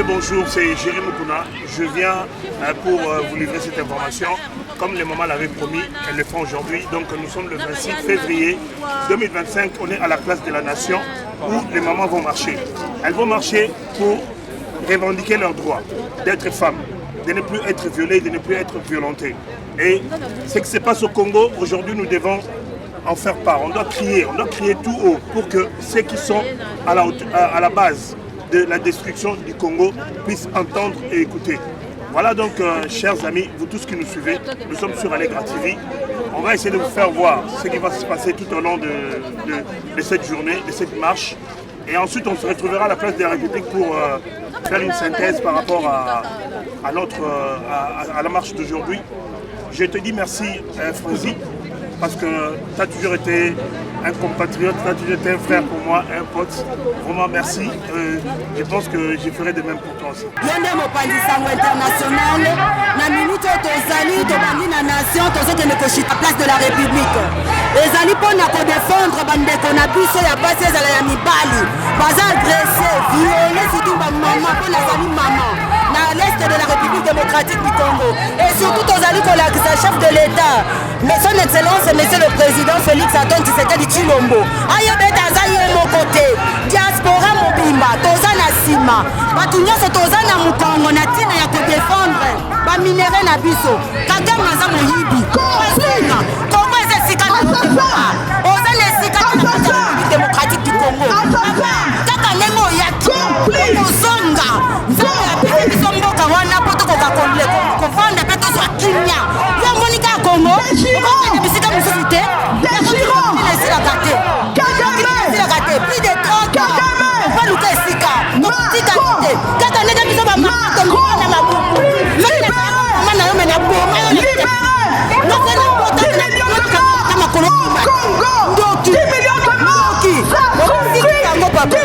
Bonjour, c'est Jérémy Moukuna. Je viens pour vous livrer cette information. Comme les mamans l'avaient promis, elles le font aujourd'hui. Donc nous sommes le 26 février 2025. On est à la place de la Nation où les mamans vont marcher. Elles vont marcher pour revendiquer leur droit d'être femmes, de ne plus être violées, de ne plus être violentées. Et ce qui se passe au Congo, aujourd'hui nous devons en faire part. On doit crier tout haut pour que ceux qui sont à la base de la destruction du Congo puissent entendre et écouter. Voilà donc, chers amis, vous tous qui nous suivez, nous sommes sur Allegra TV. On va essayer de vous faire voir ce qui va se passer tout au long de cette journée, de cette marche. Et ensuite, on se retrouvera à la place de la République pour faire une synthèse par rapport à la marche d'aujourd'hui. Je te dis merci, Franzi, parce que tu as toujours été un compatriote, tu as toujours été un frère pour moi, un pote. Vraiment merci. Je pense que je ferai de même pour toi aussi. International, na minute tozali tobandi na nation tozokende koshita place de la République. Ezali mpona kodefendre bandeko na biso ya basi ezala ya mibali baza agressé, violé surtout bamama mpona azali mama na l'est de la République démocratique du Congo. Et surtout tozali kolakisa chef de l'État, mais son excellence monsieur le président Félix Antoine Tshisekedi Tshilombo ayebeta aza ye moko te, diaspora mobimba toza na nsima, bato nyonso toza na mokongo na ntina ya kodefendre baminere na biso. Kagame aza moyibi kozinga Kongo eza esika na oza na esika na République démocratique du Congo. Kaka ndenge oyaki kozonga nzambe apesi biso mboka wana po tokoka kovanda mpe tozwa kimia yo monika ya Congo okokende bisika mosusu te esilaka te plus de 30 opaluka esika tika te kaka ndenge biso bamatomona mabubu mama na yo mena boma nokona potana makolo ndoki yango papa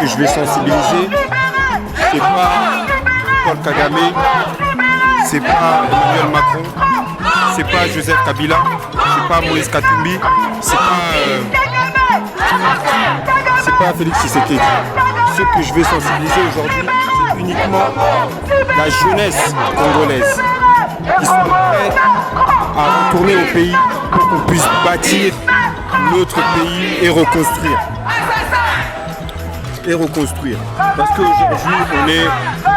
que je vais sensibiliser, c'est pas Paul Kagame, c'est pas Emmanuel Macron, c'est pas Joseph Kabila, c'est pas Moïse Katumbi, c'est pas Félix Tshisekedi. Ce que je vais sensibiliser aujourd'hui, c'est uniquement la jeunesse congolaise qui sont prêts à retourner au pays pour qu'on puisse bâtir notre pays et reconstruire. Parce qu'aujourd'hui on est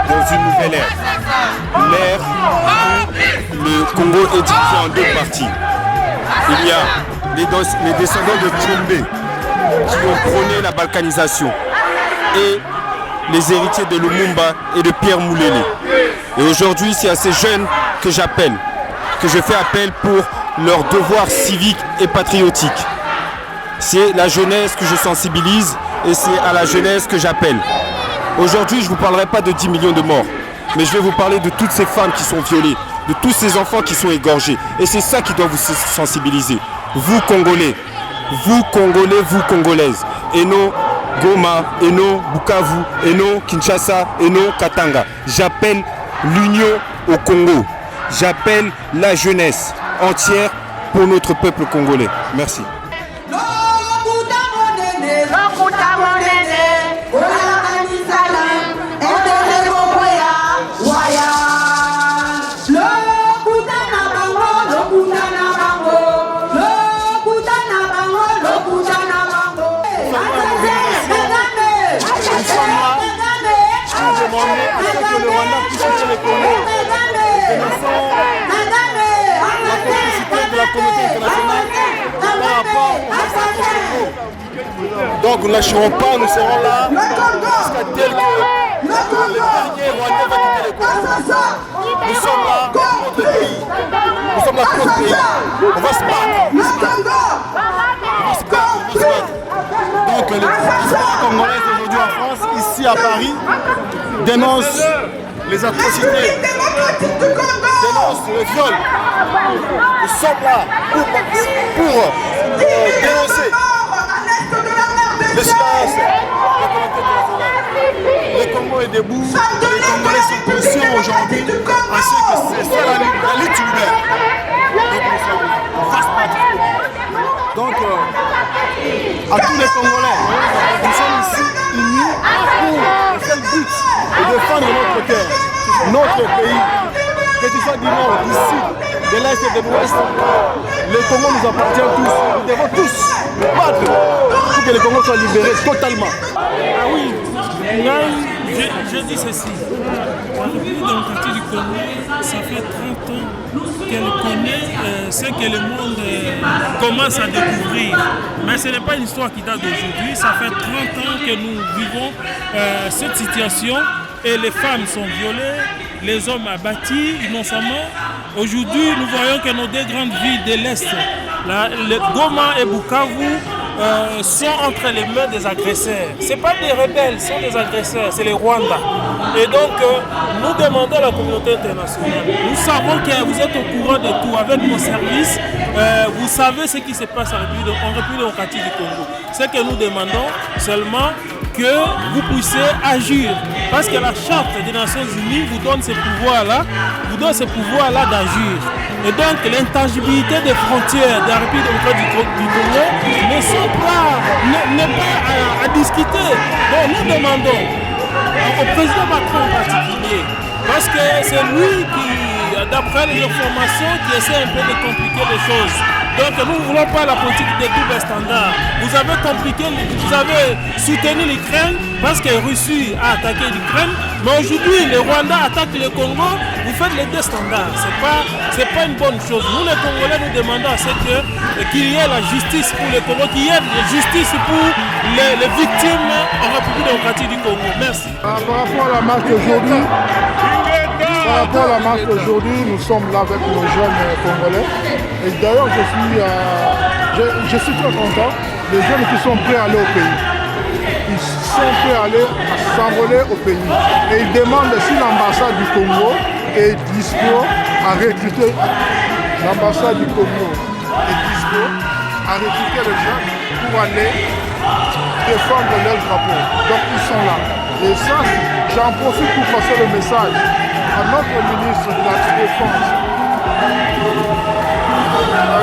dans une nouvelle ère, l'ère où le Congo est divisé en deux parties. Il y a les descendants de Tchombe qui ont prôné la balkanisation et les héritiers de Lumumba et de Pierre Moulélé. Et aujourd'hui, c'est à ces jeunes que j'appelle, que je fais appel pour leur devoir civique et patriotique. C'est la jeunesse que je sensibilise et c'est à la jeunesse que j'appelle. Aujourd'hui, je ne vous parlerai pas de 10 millions de morts, mais je vais vous parler de toutes ces femmes qui sont violées, de tous ces enfants qui sont égorgés. Et c'est ça qui doit vous sensibiliser. Vous Congolais, vous Congolais, vous Congolaises, et non Goma, et non Bukavu, et non Kinshasa, et non Katanga. J'appelle l'union au Congo. J'appelle la jeunesse entière pour notre peuple congolais. Merci. Le Rwanda puisse quitter le Congo. La complicité de la communauté internationale par rapport au Congo. Donc nous ne lâcherons pas, nous serons là jusqu'à tel que le dernier Rwandais va quitter le Congo. Nous sommes là pour notre pays. Nous sommes là pour notre pays. On va se battre. Donc les diasporas congolaises aujourd'hui en France, ici à Paris, dénoncent les atrocités, dénoncent le viol. Nous sommes là pour dénoncer le silence. Le Congo est debout, les Congolais sont conscients aujourd'hui à ce que c'est ça la lutte humaine. Donc nous sommes là, on va se battre. Donc à tous les Congolais, nous sommes ici unis pour le seul but de défendre notre terre, notre pays, que tu sois du nord, du sud, de l'est et de l'ouest. Le Congo nous appartient tous. Nous devons tous nous battre pour que le Congo soit libéré totalement. Ah oui, je dis ceci. La République démocratique du Congo, ça fait 30 ans qu'elle connaît ce que le monde commence à découvrir. Mais ce n'est pas une histoire qui date d'aujourd'hui. Ça fait 30 ans que nous vivons cette situation et les femmes sont violées, les hommes abattus innocemment. Aujourd'hui, nous voyons que nos deux grandes villes de l'Est, Goma et Bukavu, sont entre les mains des agresseurs. Ce ne sont pas des rebelles, ce sont des agresseurs, c'est les Rwandais. Et donc, nous demandons à la communauté internationale, nous savons que vous êtes au courant de tout avec nos services, vous savez ce qui se passe en République démocratique du Congo. Ce que nous demandons seulement, que vous puissiez agir. Parce que la charte des Nations Unies vous donne ces pouvoirs-là, d'agir. Et donc l'intangibilité des frontières de la République démocratique du Congo n'est pas à discuter. Donc nous demandons au président Macron en particulier, parce que c'est lui qui, d'après les informations, qui essaie un peu de compliquer les choses. Donc nous ne voulons pas la politique des doubles standards. Vous avez compliqué, vous avez soutenu l'Ukraine parce que la Russie a attaqué l'Ukraine, mais aujourd'hui le Rwanda attaque le Congo, vous faites les deux standards. C'est pas une bonne chose. Nous les Congolais nous demandons à ce qu'il y ait la justice pour le Congo, qu'il y ait la justice pour les victimes en République démocratique du Congo. Merci. Par rapport à la marche d'aujourd'hui, nous sommes là avec nos jeunes Congolais. Et d'ailleurs, je suis très content des jeunes qui sont prêts à aller au pays. Ils sont prêts à aller s'envoler au pays. Et ils demandent si l'ambassade du Congo est dispo à recruter. L'ambassade du Congo est dispo à recruter les jeunes pour aller défendre leur drapeau. Donc ils sont là. Et ça, j'en profite pour passer le message à notre ministre de la Défense.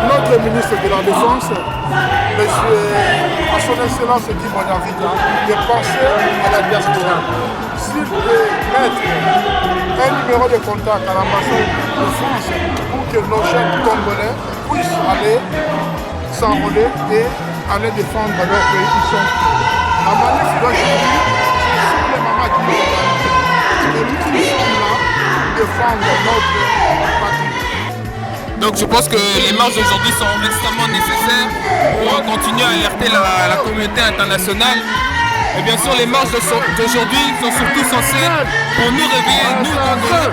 Notre ministre de la Défense, à son excellence Guy Monyavita, de penser à la diaspora. S'il peut mettre un numéro de contact à l'ambassade de France pour que nos jeunes Congolais puissent aller s'enrôler et aller défendre leur pays. Ils sont la manif d'aujourd'hui, c'est les mamans qui nous organisent. Et nous qui sommes là, défendre notre patrie. Donc je pense que les marches d'aujourd'hui sont extrêmement nécessaires pour continuer à alerter la communauté internationale Et bien sûr, les marches d'aujourd'hui sont surtout censées pour nous réveiller, nous Congolais.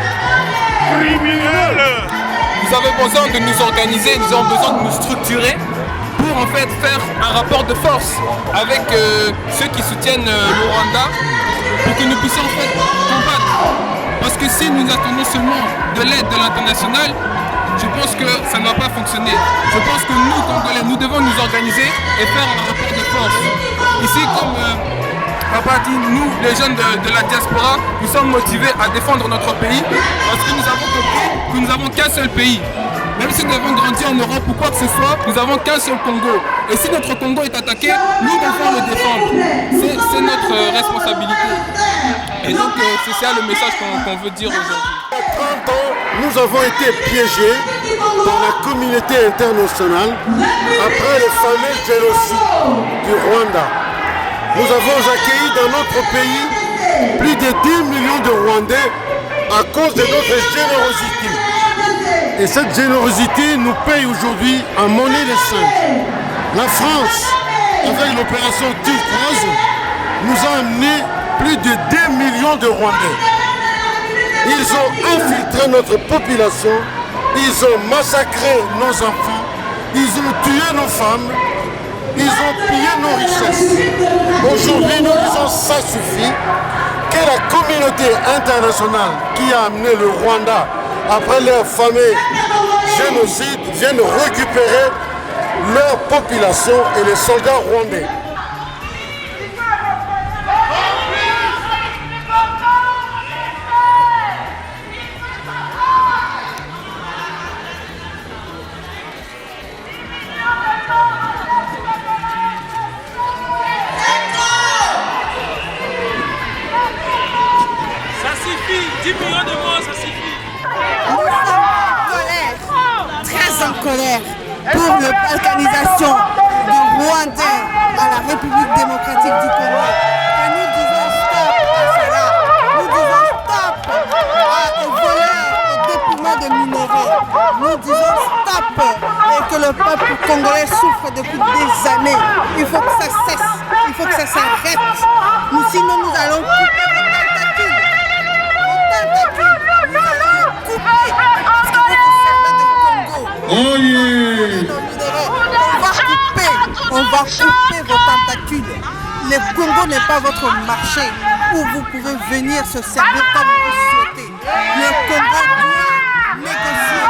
Nous avons besoin de nous organiser, nous avons besoin de nous structurer pour en fait faire un rapport de force avec ceux qui soutiennent le Rwanda pour que nous puissions en fait combattre. Parce que si nous attendons seulement de l'aide de l'international, je pense que ça ne va pas fonctionner. Je pense que nous, Congolais, nous devons nous organiser et faire un rapport de force. Ici, comme Papa dit, nous, les jeunes de la diaspora, nous sommes motivés à défendre notre pays parce que nous avons compris que nous n'avons qu'un seul pays. Même si nous avons grandi en Europe ou quoi que ce soit, nous n'avons qu'un seul Congo. Et si notre Congo est attaqué, nous devons le défendre. C'est notre responsabilité. Et donc, c'est ça le message qu'on veut dire aujourd'hui. Il y a 30 ans, nous avons été piégés par la communauté internationale après le fameux génocide du Rwanda. Nous avons accueilli dans notre pays plus de 10 millions de Rwandais à cause de notre générosité. Et cette générosité nous paye aujourd'hui en monnaie de singe. La France, avec l'opération Turquoise, nous a amené plus de 2 millions de Rwandais. Ils ont infiltré notre population, ils ont massacré nos enfants, ils ont tué nos femmes, ils ont pillé nos richesses. Aujourd'hui, nous disons ça suffit, que la communauté internationale qui a amené le Rwanda après leur fameux génocide vienne récupérer leur population et les soldats rwandais. Ça suffit, 10 millions de morts, ça suffit. Très en colère pour la balkanisation du Rwandais à la République démocratique du Congo. Et nous disons stop à cela. Nous disons stop au voleur, au dépouillement de minerais. Nous disons stop et que le peuple congolais souffre depuis des années. Il faut que ça cesse, il faut que ça s'arrête. Sinon nous allons couper vos tentacules. Vos tentacules, nous allons les couper. Parce que vous servez de Congo. Oh yeah. On va couper vos tentacules. Le Congo n'est pas votre marché où vous pouvez venir se servir comme vous souhaitez. Le Congo doit négocier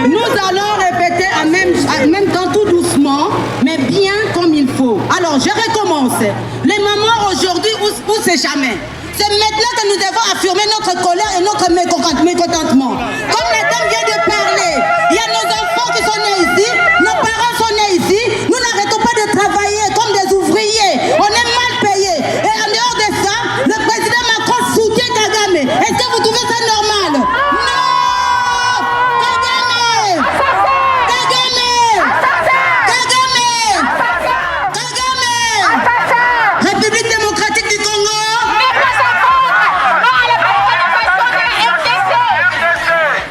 Nous allons répéter en même temps tout doucement, mais bien comme il faut. Alors, je recommence. Les moments aujourd'hui ou c'est jamais. C'est maintenant que nous devons affirmer notre colère et notre mécontentement. Comme la dame vient de parler, il y a nos enfants qui sont nés ici, nos parents sont nés ici, nous n'arrêtons pas de travailler comme des ouvriers, on est mal payés. Et en dehors de ça, le président Macron soutient Kagame. Est-ce que vous trouvez ça normal? Non! République démocratique du Congo.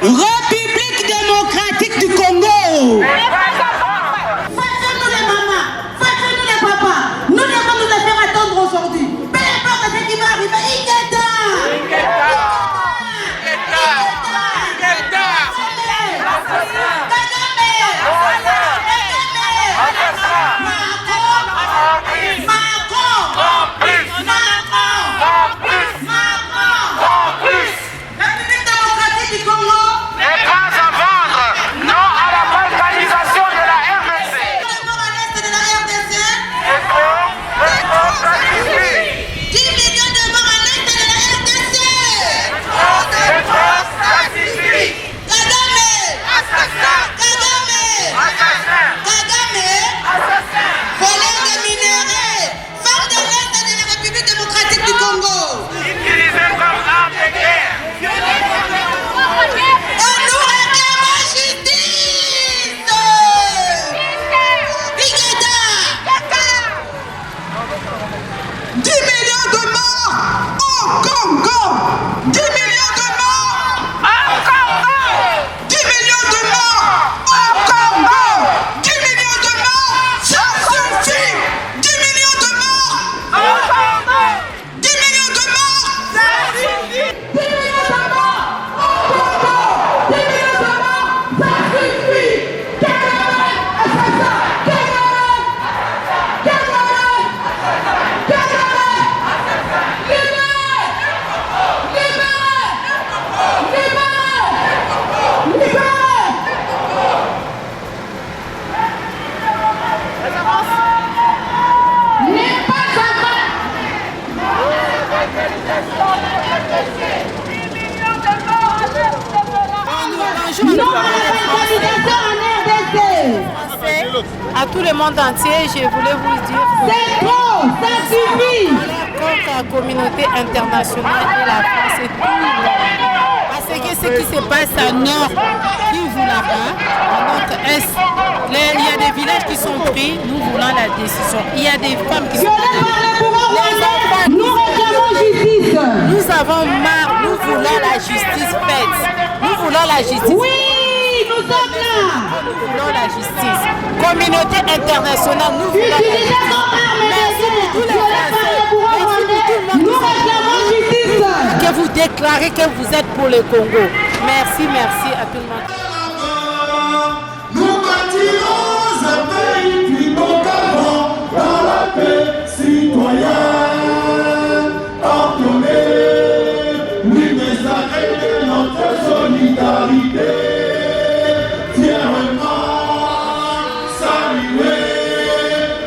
RDC. Non à la balkanisation en RDC. À tout le monde entier, je voulais vous dire que c'est trop, ça suffit. contre la communauté internationale et la France et tout le monde. Parce que ce qui se passe à Nord, Kivu là-bas, à notre Est, il y a des villages qui sont pris, nous voulons la décision. Il y a des femmes qui sont prises. Nous réclamons justice. Nous avons marre, nous voulons la justice faite. Nous voulons la justice. Oui, nous sommes là. Nous voulons la justice. Communauté internationale, nous voulons la justice. Merci pour tous les Français. Merci pour tout le monde. Nous réclamons justice. Que vous déclarez que vous êtes pour le Congo. Merci, merci à tout le monde. Nous bâtirons un pays plus beau qu'avant, dans la paix citoyenne. Ordonnée, oui, mais arrêtez notre solidarité. Fièrement saluer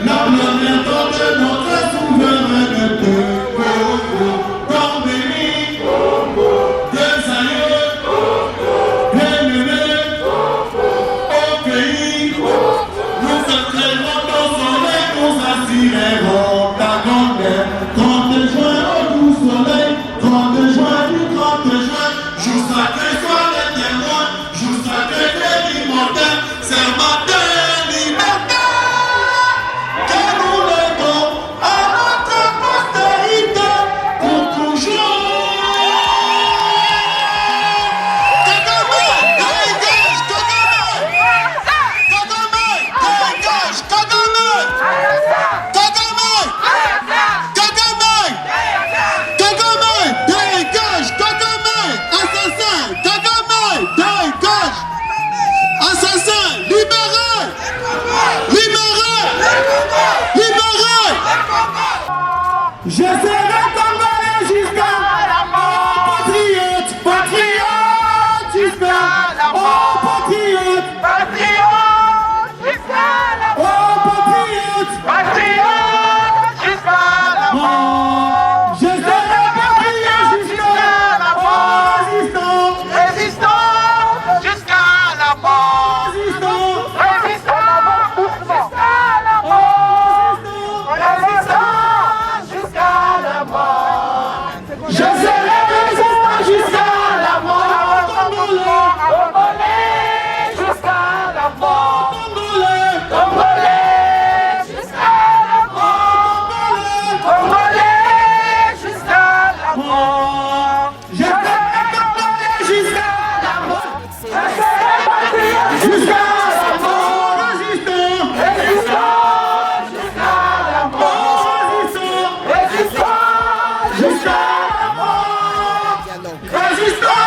la manière de notre souveraineté. Dans béni, des aïeux, bien-aimés, au pays, nous entraînerons nos soleils, nous assurerons ta grandeur. 30 juin au doux soleil, 30 juin du 30 juin, jour sacré soit le témoin, jour sacré de l'immortel, serment de liberté, que nous léguons à notre postérité pour toujours. Kagame, dégage, Kagame! Kagame, dégage, Kagame! Kagame! Kagame! Kagame, dégage, Kagame! Assassin, Kagame, dégage! Assassin, libéré! Libéré! Libéré! Je serai congolais jusqu'à la mort. Patriote, patriote jusqu'à la mort. Patriote, patriote jusqu'à la mort. Patriote, patriote jusqu'à la mort. Je serai patriote jusqu'à la mort. Résistant, résistant jusqu'à la mort. Résistant, résistant jusqu'à la mort. Résistant jusqu'à la mort. Je serai résistant jusqu'à la mort. Congolais jusqu'à la mort. Congolais jusqu'à la mort. Congolais jusqu'à la mort. Je serai congolais jusqu'à la mort. Je serai patriote jusqu'à la mort. Résistant, résistant jusqu'à la mort. Résistant, résistant jusqu'à la mort. Résistant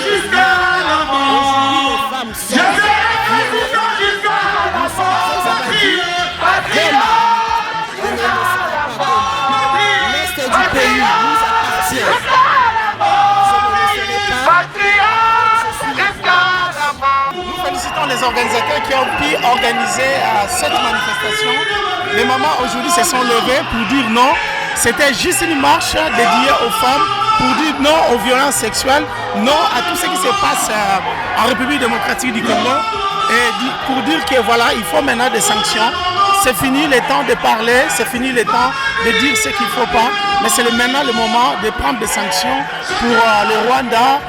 jusqu'à la mort. Je serai résistant jusqu'à la mort. Patriote, patriote jusqu'à la mort. L'Est du pays nous appartient. Jusqu'à la mort. Patriote jusqu'à la mort. Nous félicitons les organisateurs qui ont pu organiser cette manifestation. Les mamans aujourd'hui se sont levées pour dire non. C'était juste une marche dédiée aux femmes pour dire non aux violences sexuelles, non à tout ce qui se passe en République démocratique du Congo et pour dire que voilà, il faut maintenant des sanctions. C'est fini le temps de parler, c'est fini le temps de dire ce qu'il ne faut pas, mais c'est maintenant le moment de prendre des sanctions pour le Rwanda,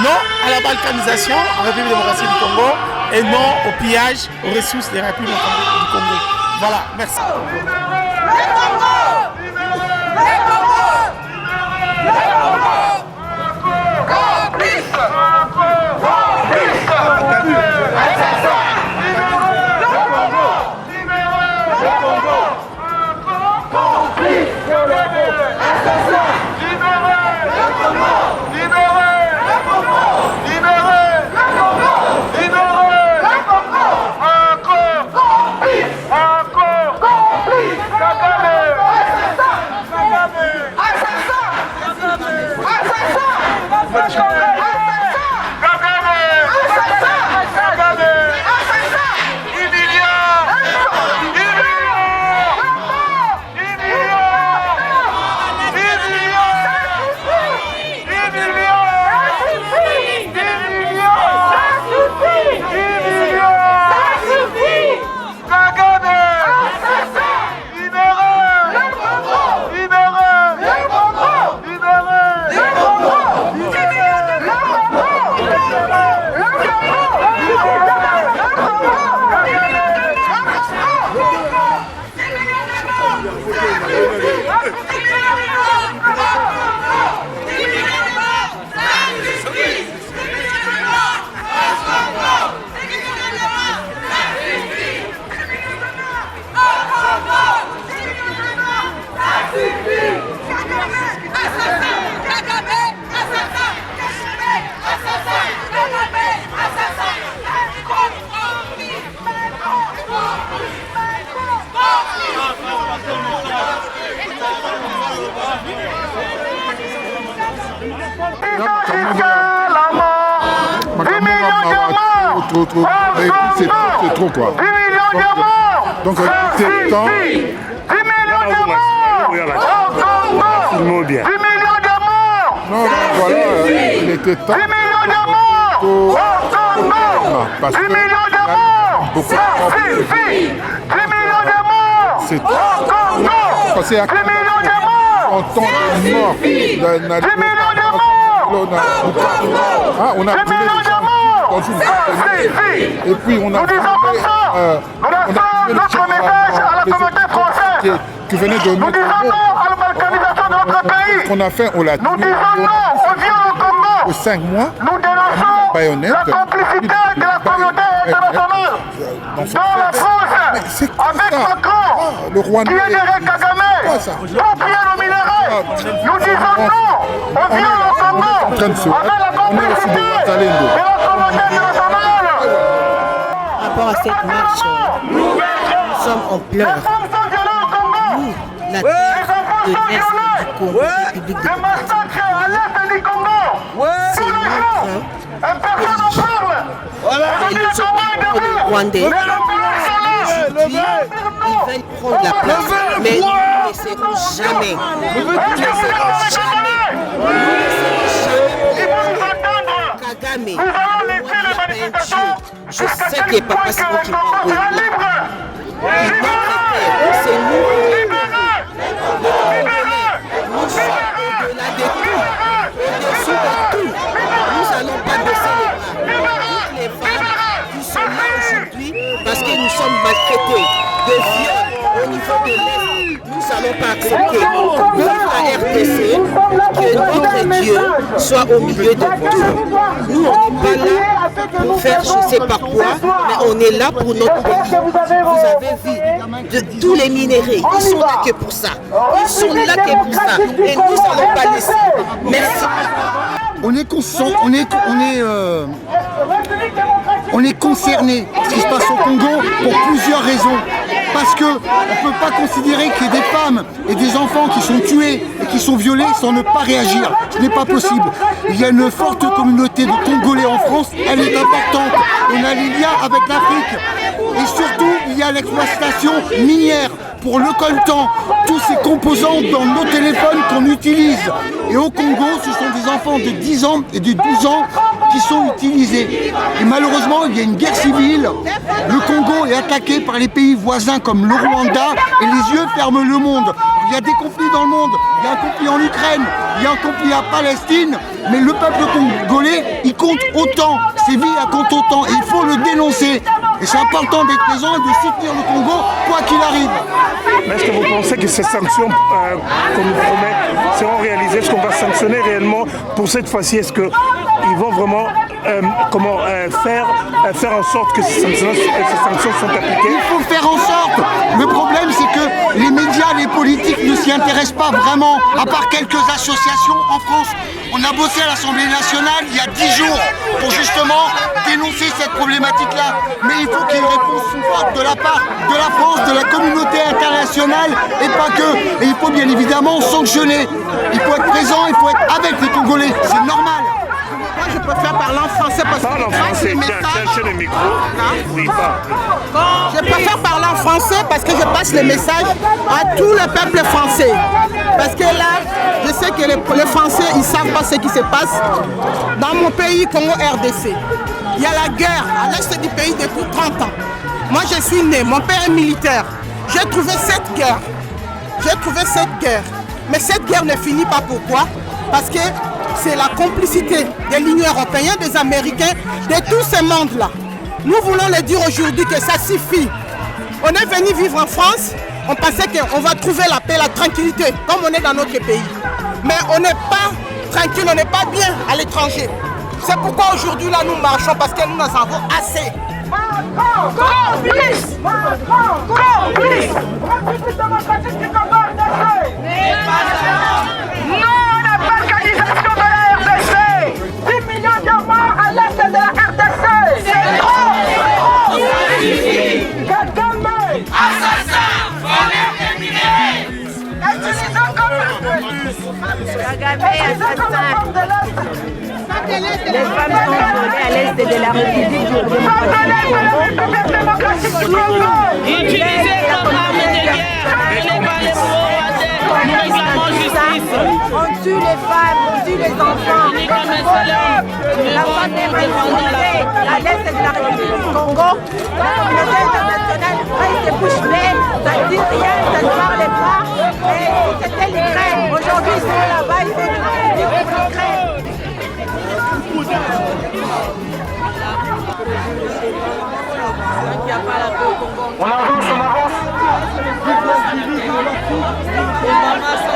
non à la balkanisation en République démocratique du Congo et non au pillage aux ressources des Républiques du Congo. Voilà, merci. C'est trop quoi. Donc c'est temps. Bien. Non, voilà, il était temps. 10 millions de morts parce que 10 millions de morts beaucoup Ça suffit 10 millions de morts c'est passé à 10 millions de morts en temps de mort. 10 millions de morts on a brûlé dans une et puis on a brûlé notre message à la communauté française. Qui venait de nous disons non à la balkanisation de notre pays. Qu'on a fait, on l'a tué. Nous disons non au viol au Congo. De 5 mois. Nous dénonçons la complicité de la communauté internationale. Dans la France, avec Macron, le Rwanda, qui est derrière Kagame, pour piller le minerai. Nous disons non au viol au Congo. Avec la complicité de la communauté internationale. Par rapport à cette marche, nous sommes en pleurs. Nous, la terre de l'Est du Congo, République du Congo, c'est notre pays. Et nous sommes les Rwandais. Aujourd'hui, ils veulent prendre la place, mais nous ne laisserons jamais. Nous ne laisserons jamais. Nous ne laisserons jamais. Kagame, je sais que Papa Simon qui va envoyer. C'est nous. Nous sommes au-delà de tout, au-dessous de tout. Nous n'allons pas baisser les bras. Toutes les femmes qui sont là aujourd'hui parce que nous sommes maltraités de viols au niveau de l'Est. Nous n'allons pas accepter. Vive la RDC, que notre Dieu soit au milieu de tout. Nous, on n'est pas là pour faire je ne sais pas quoi, mais on est là pour notre pays. Vous avez vu de tous les minéraux, ils sont là que pour ça. Ils sont là que pour ça. Et nous n'allons pas laisser. Merci. On est concerné par ce qui se passe au Congo pour plusieurs raisons. Parce qu'on ne peut pas considérer qu'il y ait des femmes et des enfants qui sont tués et qui sont violés sans ne pas réagir. Ce n'est pas possible. Il y a une forte communauté de Congolais en France, elle est importante. On a les liens avec l'Afrique. Et surtout, il y a l'exploitation minière pour le coltan, tous ces composants dans nos téléphones qu'on utilise. Et au Congo, ce sont des enfants de 10 ans et de 12 ans qui sont utilisés. Et malheureusement, il y a une guerre civile. Le Congo est attaqué par les pays voisins comme le Rwanda et les yeux ferment le monde. Il y a des conflits dans le monde. Il y a un conflit en Ukraine, il y a un conflit à Palestine. Mais le peuple congolais, il compte autant. Ses vies, elles comptent autant. Et il faut le dénoncer. Et c'est important d'être présent et de soutenir le Congo, quoi qu'il arrive. Mais est-ce que vous pensez que ces sanctions qu'on nous promet seront réalisées? Est-ce qu'on va sanctionner réellement pour cette fois-ci? Est-ce qu'ils vont vraiment faire en sorte que ces sanctions sont appliquées? Il faut faire en sorte. Le problème, c'est que les médias, les politiques ne s'y intéressent pas vraiment, à part quelques associations en France. On a bossé à l'Assemblée nationale il y a 10 jours pour justement dénoncer cette problématique-là. Mais il faut qu'il y ait une réponse forte de la part de la France, de la communauté internationale et pas que. Et il faut bien évidemment sanctionner. Il faut être présent, il faut être avec les Congolais. C'est normal. Moi, je préfère parler en français parce Parle en français, tiens le micro. Oui, parle. Je préfère parler en français parce que je passe le message à tout le peuple français. Parce que là, je sais que les Français, ils ne savent pas ce qui se passe dans mon pays, Congo RDC. Il y a la guerre à l'est du pays depuis 30 ans. Moi, je suis né, mon père est militaire. J'ai trouvé cette guerre. Mais cette guerre ne finit pas. Pourquoi? Parce que c'est la complicité de l'Union européenne, des Américains, de tous ces mondes-là. Nous voulons le dire aujourd'hui que ça suffit. On est venu vivre en France, on pensait qu'on va trouver la paix, la tranquillité, comme on est dans notre pays. Mais on n'est pas tranquille, on n'est pas bien à l'étranger. C'est pourquoi aujourd'hui, là, nous marchons, parce que nous en avons assez. Complice! Complice! Non à la balkanisation de la RDC! 10 millions de morts à l'est de la RDC! C'est trop! Kagame! Assassin! Voleur des minéraux! Utilisant comme Les femmes sont violées à l'est de la République démocratique du Congo. Utilisez comme arme de guerre. Nous réclamons justice. On tue les femmes, on tue les enfants. La femme est manipulée à l'est de la République du Congo. La communauté internationale reste des bouches bées, ça ne dit rien, ça ne parle pas. Et c'était l'Ukraine. Aujourd'hui, ils sont là-bas, ils sont dans la République d'Ukraine. On avance, on avance.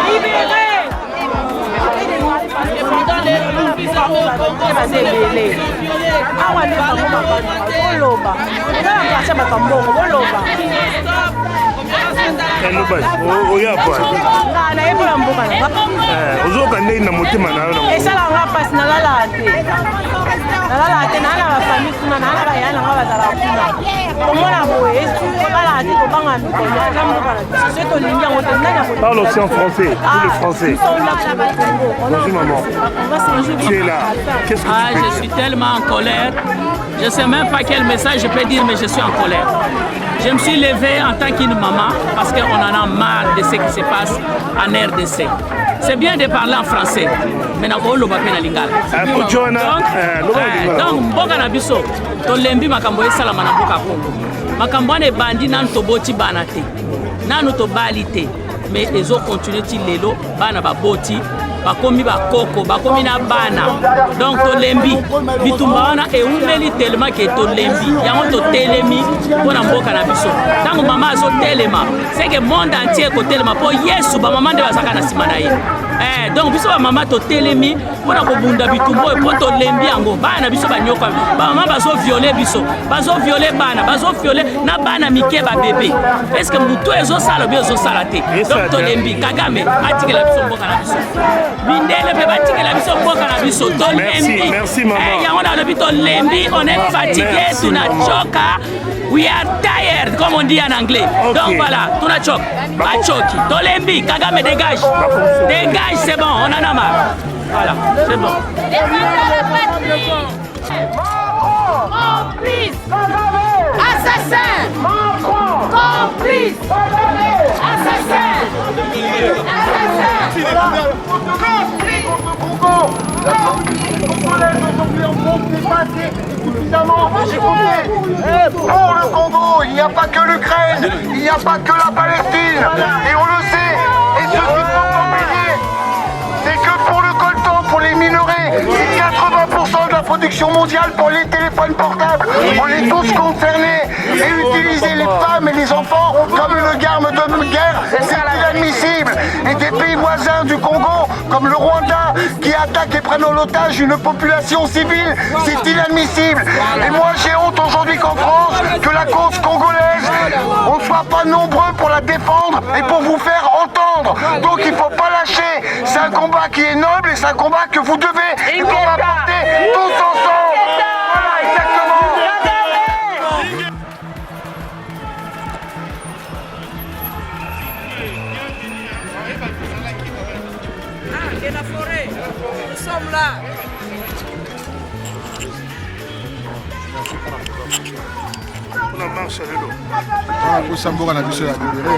Libérez! Pendant les fils armés au Congo, c'est les Parle aussi en français, tous les Français. Bonjour maman. Tu es là. Qu'est-ce que tu peux Je suis tellement en colère. Je ne sais même pas quel message je peux dire, mais je suis en colère. Je me suis levée en tant qu'une maman parce qu'on en a marre de ce qui se passe en RDC. C'est bien de parler en français, mais on ne peut pas parler lingala. Donc, mboka na biso, tolembi makambo esalama na mboka Congo. Makambo wana ebandi nanu toboti bana te, nanu tobali te, mais ezo continue ti lelo bana baboti. Bakomi bakoko, bakomi na bana. Donc tolembi bitumba wana eumeli tellement que tolembi yango to telemi pona mboka na biso. Tango mama azo telema, c'est que monde entier ko telema po Yesu ba mama nde bazaka na sima na ye. Donc biso ba mama to telemi pona ko bunda bitumba po to lembi yango bana biso ba nyoka. Ba mama bazo violer biso, bazo violer bana, bazo violer na bana mike ba bébé. Est-ce que muto ezo sala bi ezo sala te. Donc tolembi Kagame atikela biso mboka na biso. Merci maman. On est fatigué, tunachoka. We are tired, comme on dit en anglais. Okay. Donc voilà, tunachoka. Bachoki. Tolembi, Kagame dégage. Dégage, c'est bon, on en a marre. Voilà, c'est bon. Complice. Assassin. Complice. Assassin. Pour le Congo, il n'y a pas que l'Ukraine, il n'y a pas que la Palestine, et on le sait. Et ce qu'il faut pas oublier, c'est que pour le coltan, pour les minerais, c'est 80% de la production mondiale pour les téléphones portables. On est tous concernés. Et utiliser les femmes et les enfants comme une arme de guerre, c'est inadmissible. Et des pays voisins du Congo, comme le Rwanda, qui attaquent et prennent en otage une population civile, c'est inadmissible. Et moi j'ai honte aujourd'hui qu'en France, que la cause congolaise, on ne soit pas nombreux pour la défendre et pour vous faire entendre. Donc il ne faut pas lâcher. C'est un combat qui est noble et c'est un combat que vous devez et qu'on va porter tous ensemble. Voilà, exactement. La forêt, nous sommes là. On a marché à l'eau. Pour Samboura, on a vu ça libéré.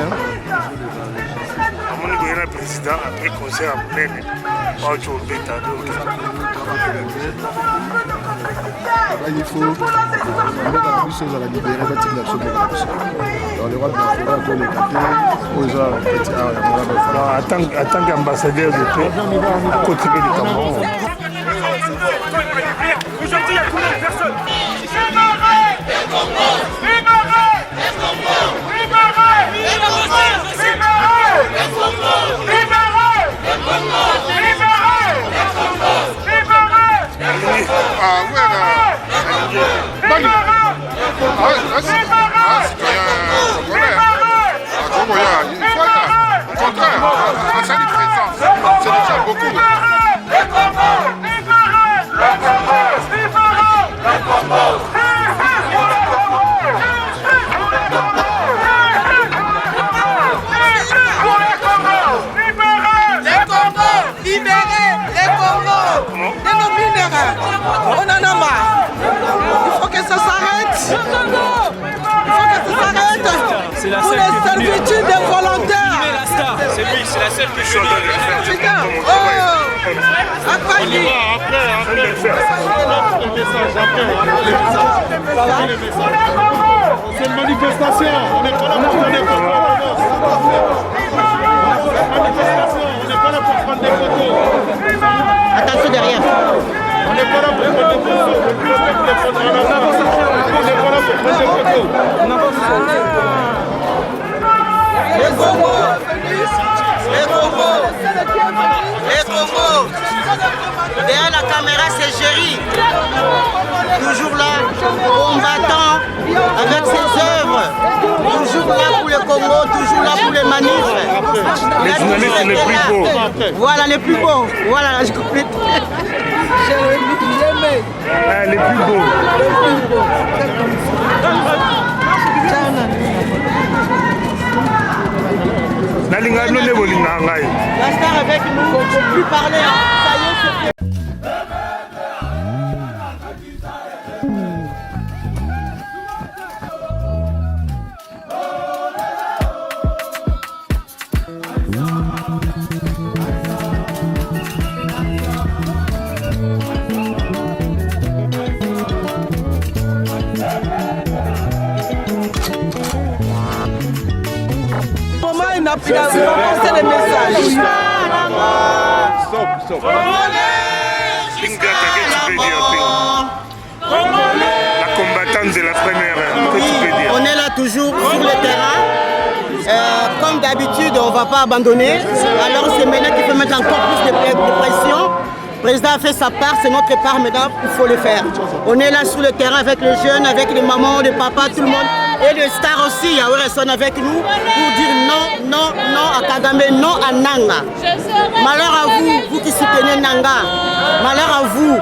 Mon le président après concert à Mounen, il faut la chose à la libérer, dans les rois de la forêt, en tant qu'ambassadeur de paix, continuer le Cameroun. Aujourd'hui, il y a combien de personnes? C'est déjà beaucoup. C'est une manifestation, on n'est pas là pour prendre des photos. Attention derrière. On n'est pas là pour prendre des photos. On n'est pas là pour prendre des photos. Les Congo. Derrière la caméra, c'est Géry. Toujours là, combattant avec ses œuvres. Toujours là pour le Congo, toujours là pour les manifs. Les journalistes les plus beaux. Voilà, les plus beaux. Voilà, je complète. Les plus beaux. La star avec nous, on ne peut plus parler. Ça y est, c'est fait. C'est le message. Stop. La combattante de la première heure, que tu peux dire. On est là toujours sur le terrain. Comme d'habitude, on ne va pas abandonner. Alors c'est maintenant qu'il faut mettre encore plus de pression. Le président a fait sa part, c'est notre part maintenant, il faut le faire. On est là sur le terrain avec les jeunes, avec les mamans, les papas, tout le monde. Et les stars aussi, Yaouré sont avec nous pour dire non à Kagame, non à Nanga. Malheur à vous, vous qui soutenez Nanga. Malheur à vous.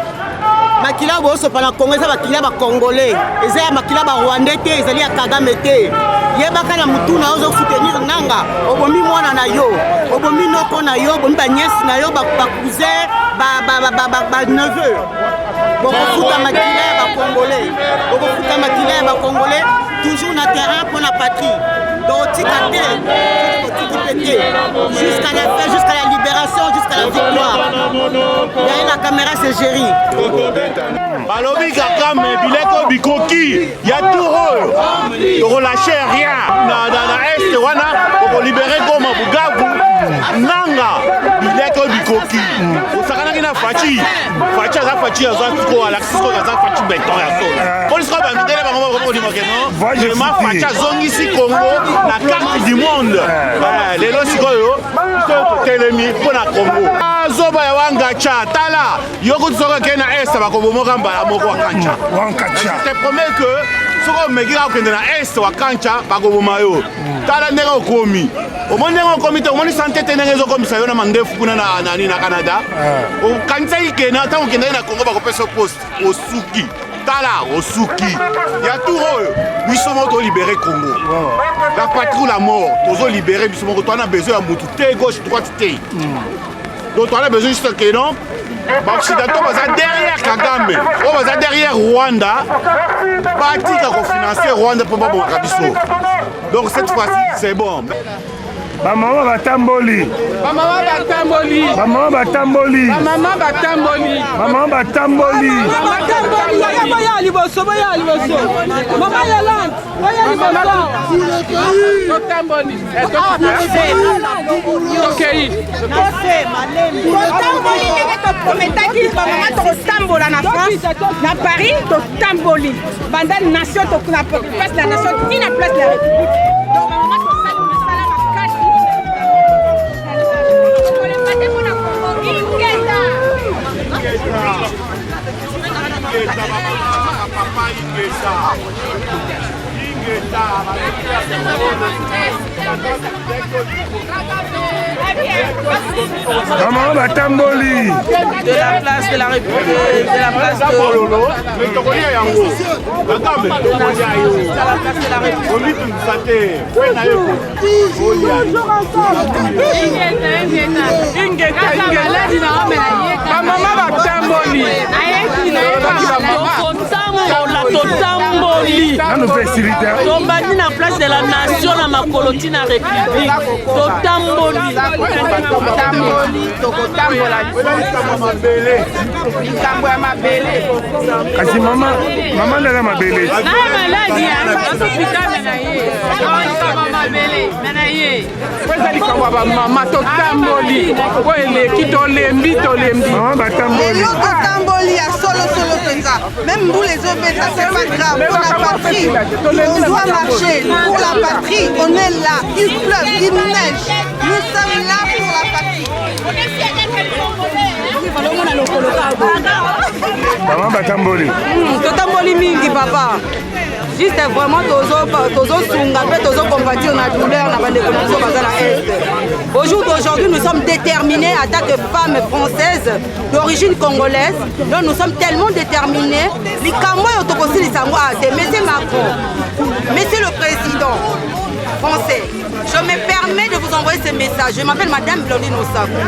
Makila boso pana Congo, ça makila ba Congolais. Ezaya makila ba Rwandais te, ezali ya Kagame te. Yebaka na mutu na ozo soutenir Nanga. Obomi mwana na yo, obomi noko na yo, obomi ba nièce na yo, ba cousin, ba neveu. Boko futa makila ba Congolais. Boko futa makila ba Congolais. Toujours na terrain pour la patrie. Donc jusqu'à la fin, jusqu'à la libération, jusqu'à la victoire. Derrière la caméra, c'est Géry. Balobi Kagame, Bileko Bikoki, il y a tout rôle. On relâche rien. Dans l'Est, on a libéré Goma Bugabu, Nanga, Bileko Bikoki. On s'en a Fachi. Fachi a Fachi à Zantico, à l'Axisco, à Fachi Béton. Police va me dire, vraiment, Fachi a Zongi Congo, la carte du monde. Les Lossikoyo, Telemi, pour la Congo. Zoba ya Wangacha, Tala, Yoko Tsoka Kena Est, Bakobomoka Moko Wakancha. Je te promets que ce qu'on me dit dans l'Est, Wakancha, Bakobomayo. Tala Nera Okomi. Au monde on comité, au monde santé tenez comme ça, on a mandé Fukuna na Canada. Au Kansai Kena, tant qu'on est na Congo, Bakopé ce poste, au Suki. Tala, au Suki. Il y a tout rôle. Nous sommes libérés Congo. La patrie ou la mort, nous sommes libérés, nous sommes besoin de Moutou, gauche, droite, donc on a besoin juste que non. Les Occidentaux sont derrière Kagame, ils sont derrière Rwanda. Parti qui a financé Rwanda pour pas bon Kabiso. Donc cette fois-ci, c'est bon. Maman Batamboli. Maman Batamboli. Maman Batamboli. Maman Batamboli. Maman Batamboli. Maman Batamboli. Boya liboso. Maman Yolande. Boya liboso. Batamboli. Okay. Batamboli ndenge toprometaki bamama tokotambola na France na Paris totamboli banda nation na place la nation ni na place la République. Donc bamama tosali mosala makasi. Kolekate mpona Congo ingenda. Maman Batamboli. De la place de la République, de la place de la place de la République. Maman Batamboli. Totambola Tamboli. Tobandi na place de la nation na makoloti na république. Totamboli. Tokotambola likambo ya mabele. Kasi mama ndala mabele. Na maladi ya asopitame na ye. Na ye. Kweza likambo ya mama totamboli. Po eleki tolembi. Mama batamboli. Totamboli ya solo penza. Même vous les obétas, c'est pas grave. Pour la patrie, on doit marcher. Pour la patrie, on est là. Il pleuve, il neige. Nous sommes là pour la patrie. Mama batamboli. Totamboli mingi papa. Juste vraiment tozosunga pe tozocompatir na douleur na bandeko na biso baza na Est. Au jour d'aujourd'hui, nous sommes déterminés en tant que femmes françaises d'origine congolaise. Donc nous sommes tellement déterminés. Likambo yo tokosilisa ngo c'est Monsieur Macron, Monsieur le Président français. Je me permets de vous envoyer ce message. Je m'appelle Madame Blondine Osako.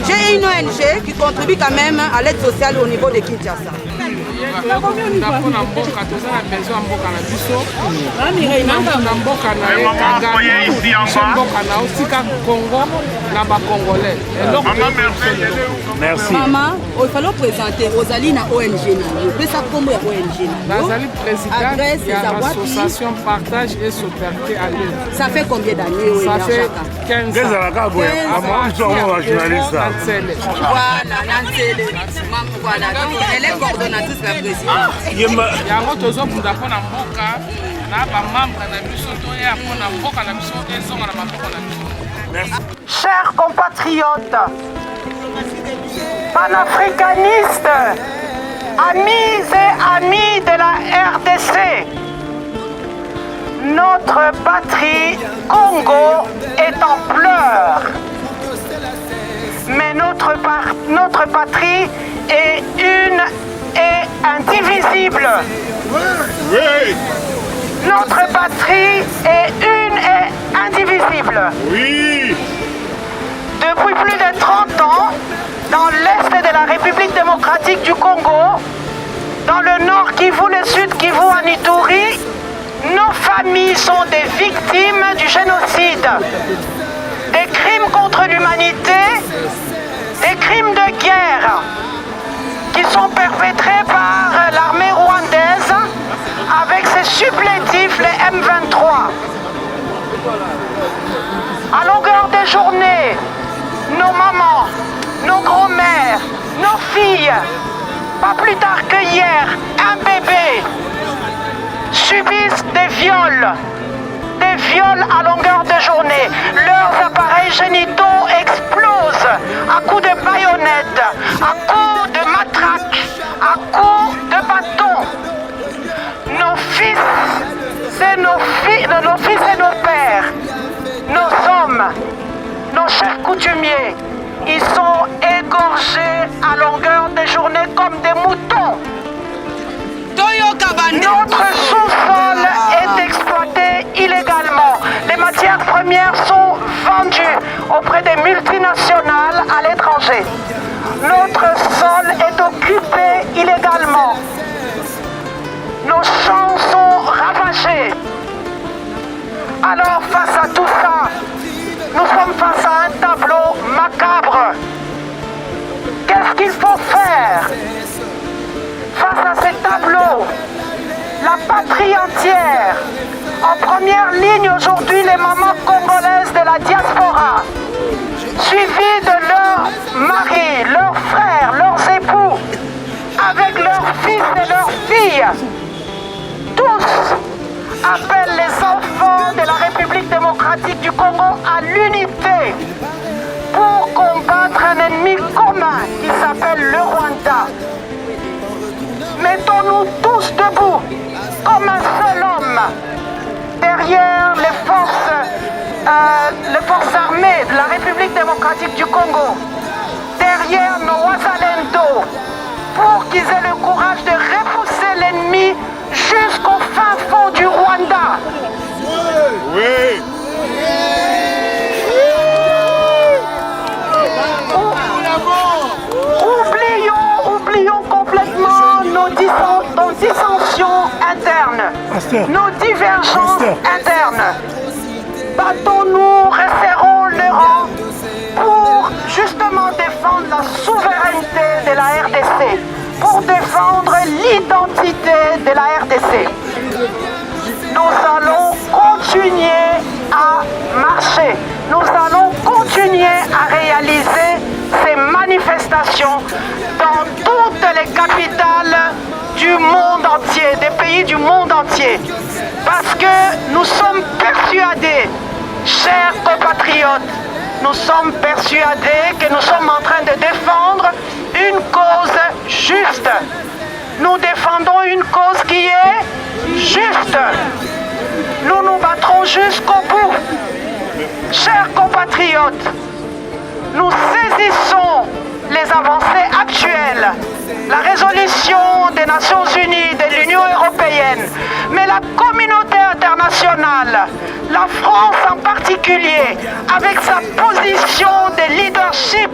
J'ai une ONG qui contribue quand même à l'aide sociale au niveau de Kinshasa. Merci. Maman, il faut présenter Rosalie na ONG. Ça comme ONG. Rosalie présidente de l'association Partage et Solidarité à l'œuvre. Ça fait combien d'années? Ça fait 15 ans. Voilà, donc elle est coordonnatrice la présidente. Chers compatriotes, panafricanistes, amis et amis de la RDC, notre patrie Congo est en pleurs. Mais notre patrie est une et indivisible. Oui. Notre patrie est une et indivisible. Oui. Depuis plus de 30 ans, dans l'est de la République démocratique du Congo, dans le nord Kivu, le sud Kivu, en Ituri, nos familles sont des victimes du génocide, des crimes contre l'humanité, des crimes de guerre qui sont perpétrés par l'armée rwandaise avec ses supplétifs, les M23. À longueur de journée, nos mamans, nos grands-mères, nos filles, pas plus tard que hier, un bébé, subissent des viols à longueur de journée. Leurs appareils génitaux explosent à coups de baïonnettes, à coups de matraques, à coups de bâtons. Nos fils et nos pères, nos hommes, nos chers coutumiers, ils sont égorgés à longueur de journée comme des moutons. Notre sous-sol est exploité illégalement. Les matières premières sont vendues auprès des multinationales à l'étranger. Notre sol est occupé illégalement. Nos champs sont ravagés. Alors face à tout ça, nous sommes face à un tableau macabre. Qu'est-ce qu'il faut faire? Face à ces tableaux, la patrie entière, en première ligne aujourd'hui les mamans congolaises de la diaspora, suivies de leurs maris, leurs frères, leurs époux, avec leurs fils et leurs filles, tous appellent les enfants de la République démocratique du Congo à l'unité pour combattre un ennemi commun qui s'appelle le Rwanda. Mettons-nous tous debout, comme un seul homme, derrière les forces armées de la République démocratique du Congo, derrière nos Wazalendo, pour qu'ils aient le courage de repousser l'ennemi jusqu'au fin fond du Rwanda. Oui. Oublions complètement nos dissensions internes. nos divergences internes. Battons-nous, resserrons les rangs pour justement défendre la souveraineté de la RDC, pour défendre l'identité de la RDC. Nous allons continuer à marcher, nous allons continuer à réaliser ces manifestations dans toutes les capitales du monde entier, des pays du monde entier. Parce que nous sommes persuadés, chers compatriotes, nous sommes persuadés que nous sommes en train de défendre une cause juste. Nous défendons une cause qui est juste. Nous nous battrons jusqu'au bout. Chers compatriotes, nous saisissons les avancées actuelles, la résolution des Nations Unies, de l'Union européenne, mais la communauté internationale, la France en particulier, avec sa position de leadership,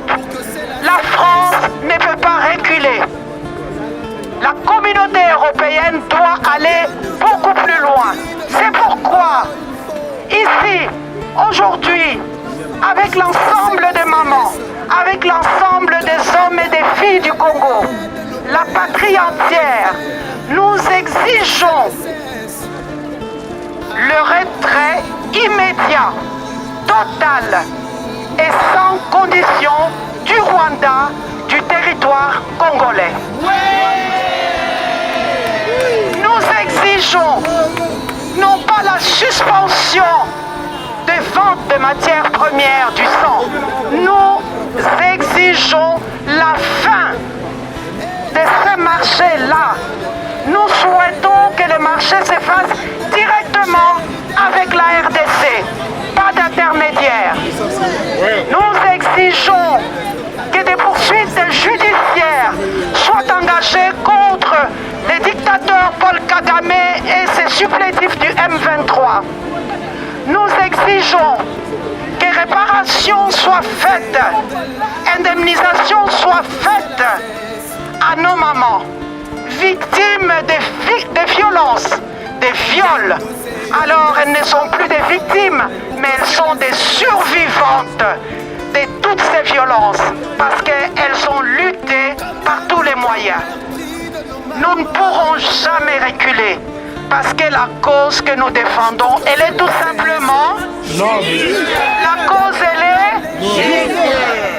la France ne peut pas reculer. La communauté européenne doit aller beaucoup plus loin. C'est pourquoi, ici, aujourd'hui, avec l'ensemble des mamans, avec l'ensemble des hommes et des filles du Congo, la patrie entière, nous exigeons le retrait immédiat, total et sans condition du Rwanda du territoire congolais. Nous exigeons non pas la suspension des ventes de matières premières du sang, nous exigeons la fin de ce marché-là. Nous souhaitons que le marché se fasse directement avec la RDC, pas d'intermédiaire. Nous exigeons que des poursuites judiciaires soient engagées contre les dictateurs Paul Kagame et ses supplétifs du M23. Nous exigeons que réparation soit faite, indemnisation soit faite à nos mamans, victimes de violences, des viols. Alors elles ne sont plus des victimes, mais elles sont des survivantes de toutes ces violences, parce qu'elles ont lutté par tous les moyens. Nous ne pourrons jamais reculer, parce que la cause que nous défendons, elle est tout simplement la cause, elle est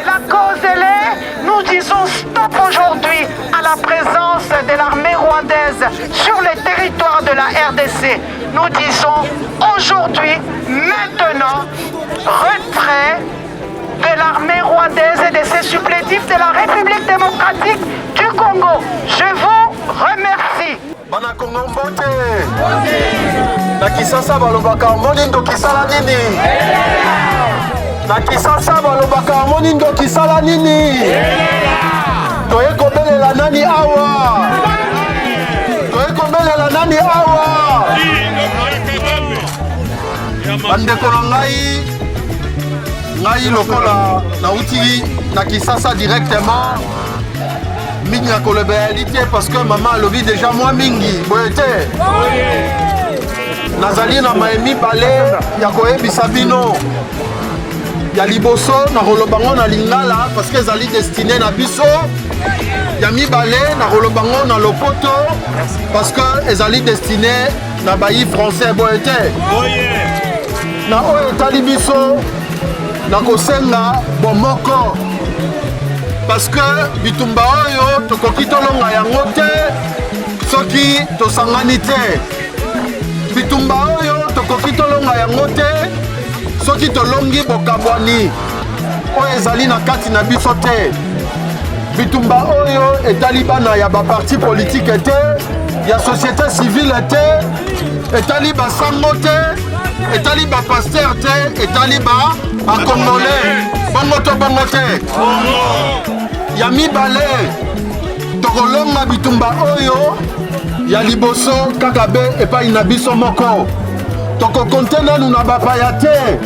la cause, elle est, nous disons stop aujourd'hui à la présence de l'armée rwandaise sur le territoire de la RDC. Nous disons aujourd'hui, maintenant, retrait de l'armée rwandaise et de ses supplétifs de la République démocratique du Congo. Je vous remercie. Bana Congo mbote na Kisasa balobaka moni ndo kisala nini na Kisasa balobaka moni ndo kisala nini toye kobelela nani awa bandeko na ngai lokola nauti na Kisasa directement mingi ya kolobeli te parce que maman alobi déjà moi mingi boye te nazali na maemi bale ya koyebisa bino ya liboso na kolobango na lingala parce que ezali destiné na biso ya mibale na kolobango na lopoto parce que ezali destiné na bayi français boye te na oyo etali biso na kosenga bomoko parce que bitumba oyo tokoki tolonga yango te soki tosangani te bitumba oyo tokoki tolonga yango te soki tolongi bokabwani oyo ezali na kati na biso te bitumba oyo etali bana ya baparti politike te ya société civile te etali basango te etali bapaster te etali bacongolais bongo to bongo te ya mibale tokolonga bitumba oyo ya liboso kaka be epai na biso moko tokokonte nanu na bapaya te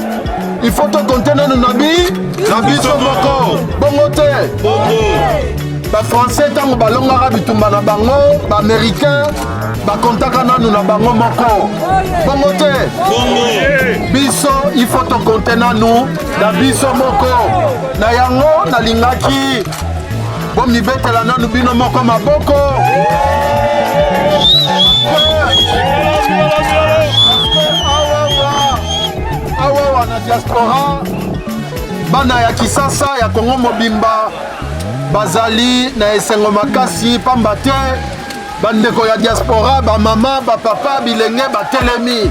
il faut tokonte nanu na biso moko bongo te bafrançais ntango balongaka bitumba na bango baaméricain bakontaka nanu na bango moko bongo te biso il faut tokonte nanu na biso moko na yango nalingaki bomibetela nanu bino moko maboko awawa na diaspora bana ya kisasa ya Kongo mobimba bazali na esengo makasi pamba te bandeko ya diaspora bamama bapapa bilenge batelemi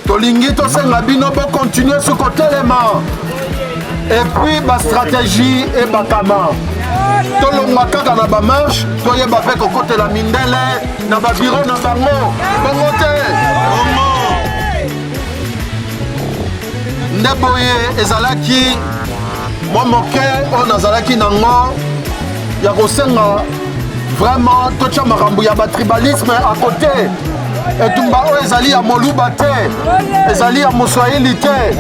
tolingi tosenga bino bokontinue su kotelema epuis bastratégie ebakama tolongwa kaka na bamarshe toyeba mpe kokotela mindele na babiro na bango bongo te nde boye ezalaki mwa moke oyo nazalaki nango ya kosenga vraiment totya makambo ya batribalisme à côté etumba oyo ezali ya moluba te ezali ya moswahili te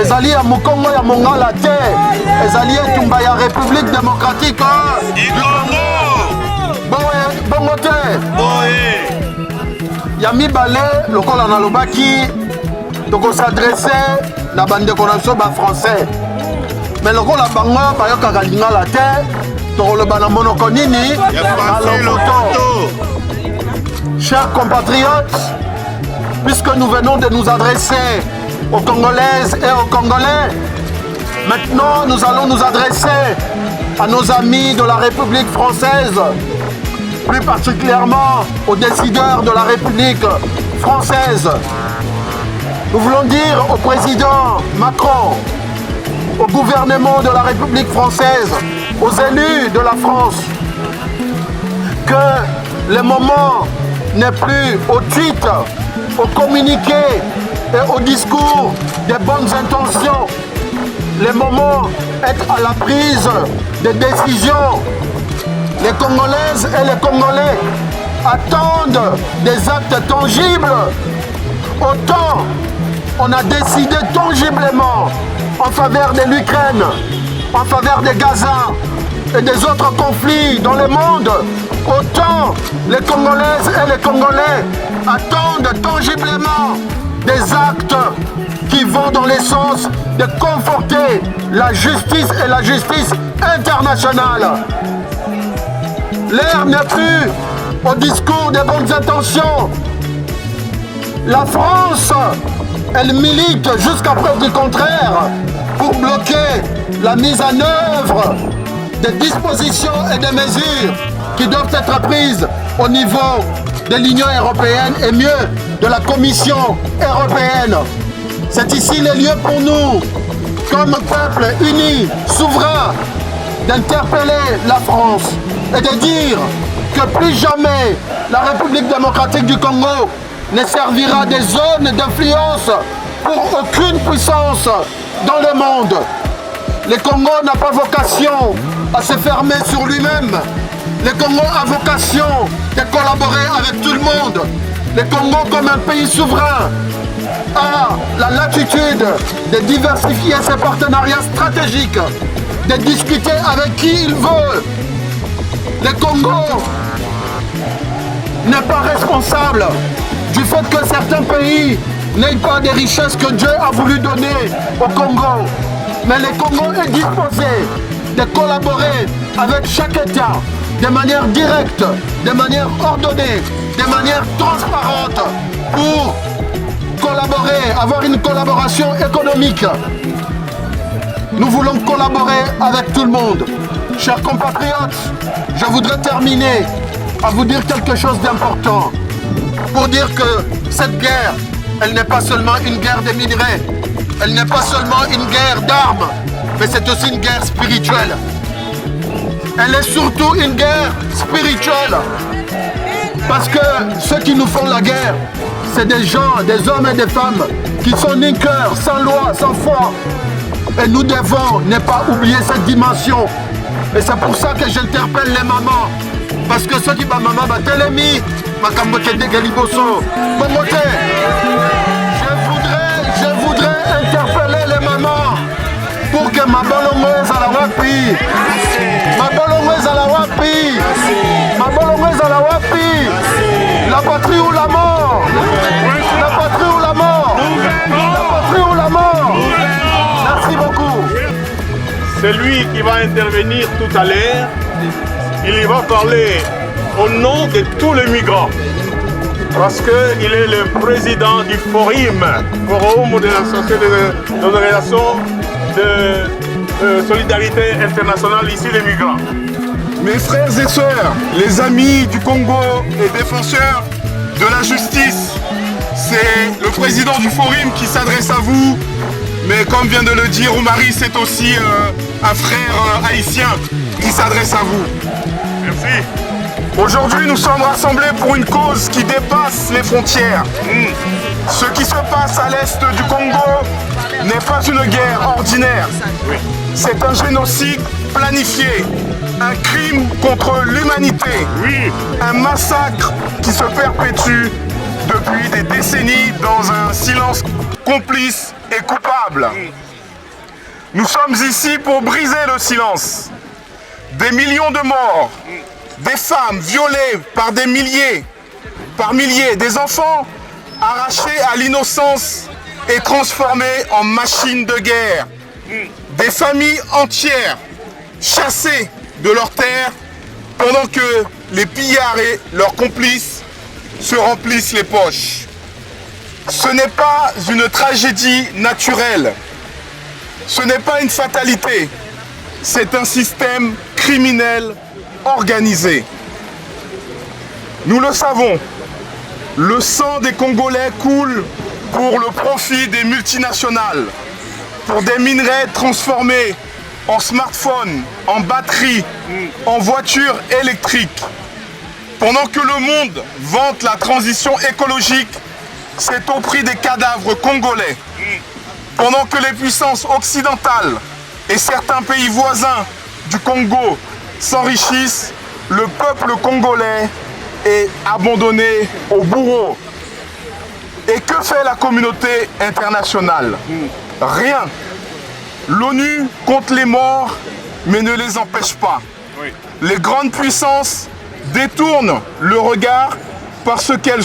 ezali ya mokongo ya mongala te ezali etumba ya république démocratique bongo te ya mibale lokola nalobaki tokosadresse na bandeko na biso bafrançais mais lokola bango bayokaka lingala te tokoloba na monoko nini na lopoto. Chers compatriotes, puisque nous venons de nous adresser aux Congolaises et aux Congolais, maintenant nous allons nous adresser à nos amis de la République française, plus particulièrement aux décideurs de la République française. Nous voulons dire au président Macron, au gouvernement de la République française, aux élus de la France, que le moment n'est plus au tweet, au communiqué et au discours des bonnes intentions. Le moment est à la prise des décisions. Les Congolaises et les Congolais attendent des actes tangibles. Autant on a décidé tangiblement en faveur de l'Ukraine, en faveur de Gaza et des autres conflits dans le monde, autant les Congolaises et les Congolais attendent tangiblement des actes qui vont dans le sens de conforter la justice et la justice internationale. L'heure n'est plus au discours des bonnes intentions. La France, elle milite jusqu'à preuve du contraire pour bloquer la mise en œuvre des dispositions et des mesures qui doivent être prises au niveau de l'Union européenne et mieux de la Commission européenne. C'est ici le lieu pour nous, comme peuple uni, souverain, d'interpeller la France et de dire que plus jamais la République démocratique du Congo ne servira de zone d'influence pour aucune puissance dans le monde. Le Congo n'a pas vocation à se fermer sur lui-même. Le Congo a vocation de collaborer avec tout le monde. Le Congo, comme un pays souverain, a la latitude de diversifier ses partenariats stratégiques, de discuter avec qui il veut. Le Congo n'est pas responsable du fait que certains pays n'aient pas des richesses que Dieu a voulu donner au Congo. Mais le Congo est disposé de collaborer avec chaque État de manière directe, de manière ordonnée, de manière transparente pour collaborer, avoir une collaboration économique. Nous voulons collaborer avec tout le monde. Chers compatriotes, je voudrais terminer à vous dire quelque chose d'important. Pour dire que cette guerre, elle n'est pas seulement une guerre des minerais, elle n'est pas seulement une guerre d'armes, mais c'est aussi une guerre spirituelle. Elle est surtout une guerre spirituelle. Parce que ceux qui nous font la guerre, c'est des gens, des hommes et des femmes qui sont ni cœur, sans loi, sans foi. Et nous devons ne pas oublier cette dimension. Et c'est pour ça que j'interpelle les mamans. Parce que ceux qui sont maman, telemi, je voudrais interpeller les mamans pour que ma bolongoise à la wapi, ma bolongoise à la wapi, ma bolongoise à la wapi, la La patrie ou la mort? La patrie ou la mort? La patrie ou la mort? Merci beaucoup. C'est lui qui va intervenir tout à l'heure. Il va parler au nom de tous les migrants. Parce qu'il est le président du Forum de l'association d'organisation de solidarité internationale ici des migrants. Mes frères et sœurs, les amis du Congo et défenseurs de la justice, c'est le président du Forum qui s'adresse à vous. Mais comme vient de le dire Oumari, c'est aussi un frère haïtien qui s'adresse à vous. Merci. Aujourd'hui, nous sommes rassemblés pour une cause qui dépasse les frontières. Ce qui se passe à l'est du Congo n'est pas une guerre ordinaire. C'est un génocide planifié, un crime contre l'humanité, un massacre qui se perpétue depuis des décennies dans un silence complice et coupable. Nous sommes ici pour briser le silence. Des millions de morts, des femmes violées par des milliers, des enfants arrachés à l'innocence et transformés en machines de guerre, des familles entières chassées de leurs terres pendant que les pillards et leurs complices se remplissent les poches. Ce n'est pas une tragédie naturelle, ce n'est pas une fatalité, c'est un système criminel organisé. Nous le savons, le sang des Congolais coule pour le profit des multinationales, pour des minerais transformés en smartphones, en batteries, en voitures électriques. Pendant que le monde vante la transition écologique, c'est au prix des cadavres congolais. Pendant que les puissances occidentales et certains pays voisins du Congo s'enrichissent, le peuple congolais est abandonné au bourreau. Et que fait la communauté internationale? Rien. L'ONU compte les morts, mais ne les empêche pas. Les grandes puissances détournent le regard parce qu'elles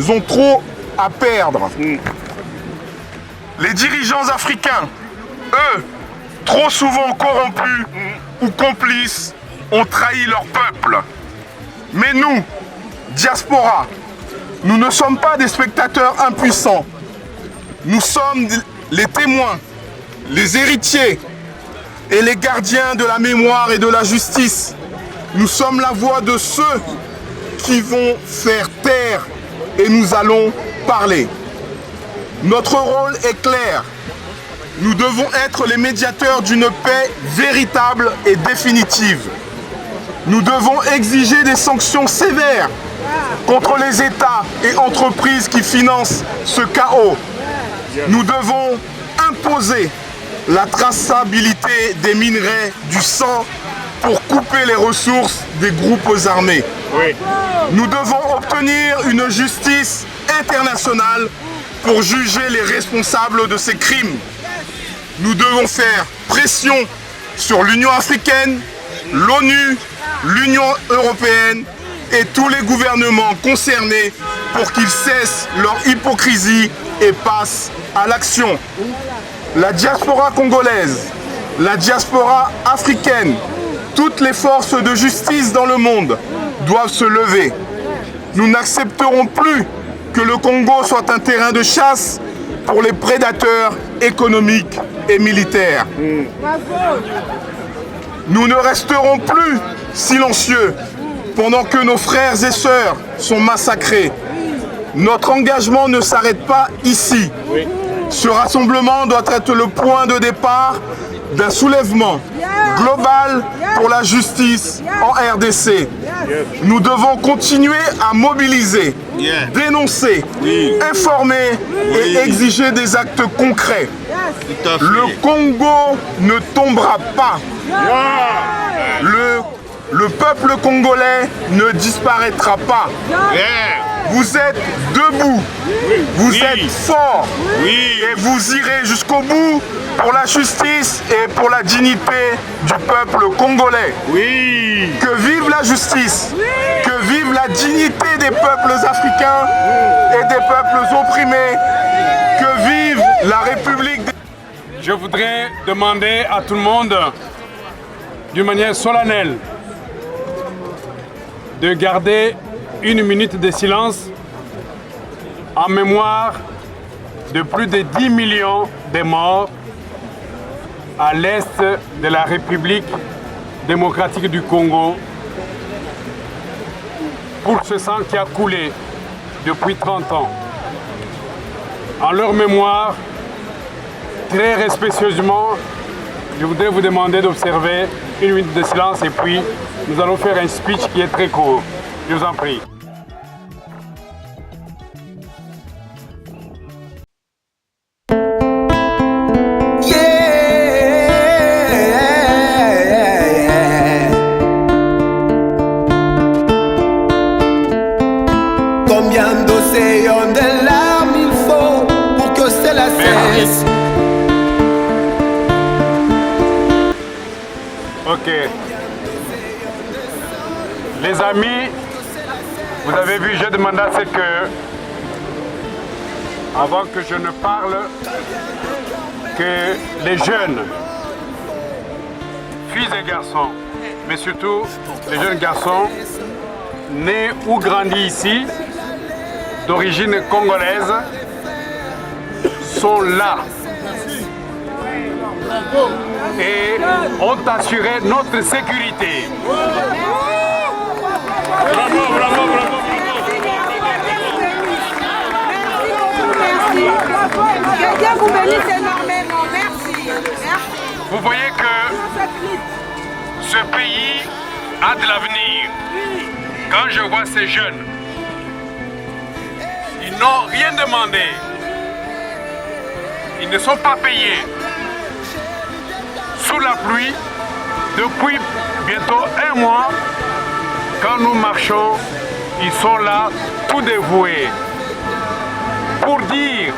ont trop à perdre. Les dirigeants africains, eux, trop souvent corrompus ou complices, ont trahi leur peuple. Mais nous, diaspora, nous ne sommes pas des spectateurs impuissants. Nous sommes les témoins, les héritiers et les gardiens de la mémoire et de la justice. Nous sommes la voix de ceux qui vont faire taire et nous allons parler. Notre rôle est clair. Nous devons être les médiateurs d'une paix véritable et définitive. Nous devons exiger des sanctions sévères contre les États et entreprises qui financent ce chaos. Nous devons imposer la traçabilité des minerais du sang pour couper les ressources des groupes armés. Nous devons obtenir une justice internationale pour juger les responsables de ces crimes. Nous devons faire pression sur l'Union africaine, l'ONU, l'Union européenne et tous les gouvernements concernés pour qu'ils cessent leur hypocrisie et passent à l'action. La diaspora congolaise, la diaspora africaine, toutes les forces de justice dans le monde doivent se lever. Nous n'accepterons plus que le Congo soit un terrain de chasse pour les prédateurs économiques et militaires. Nous ne resterons plus silencieux pendant que nos frères et sœurs sont massacrés. Notre engagement ne s'arrête pas ici. Ce rassemblement doit être le point de départ d'un soulèvement global pour la justice en RDC. Nous devons continuer à mobiliser, dénoncer, informer et exiger des actes concrets. Le Congo ne tombera pas. Le peuple congolais ne disparaîtra pas. Vous êtes debout, vous êtes forts et vous irez jusqu'au bout pour la justice et pour la dignité du peuple congolais. Oui. Que vive la justice, que vive la dignité des peuples africains et des peuples opprimés, que vive la République. Je voudrais demander à tout le monde, d'une manière solennelle, de garder 1 minute de silence en mémoire de plus de 10 millions de morts à l'est de la République démocratique du Congo pour ce sang qui a coulé depuis 30 ans. En leur mémoire, très respectueusement, je voudrais vous demander d'observer 1 minute de silence et puis nous allons faire un speech qui est très court. Je vous en prie. Combien d'océans de larmes il faut pour que cela cesse. Ok. Les amis, vous avez vu, j'ai demandé à ce que, avant que je ne parle, que les jeunes, filles et garçons, mais surtout les jeunes garçons, nés ou grandis ici, d'origine congolaise, sont là et ont assuré notre sécurité. Bravo, bravo, bravo. Que Dieu vous bénisse énormément. Merci. Vous voyez que ce pays a de l'avenir. Quand je vois ces jeunes, ils n'ont rien demandé. Ils ne sont pas payés. Sous la pluie, depuis bientôt 1 mois, quand nous marchons, ils sont là, tout dévoués. Pour dire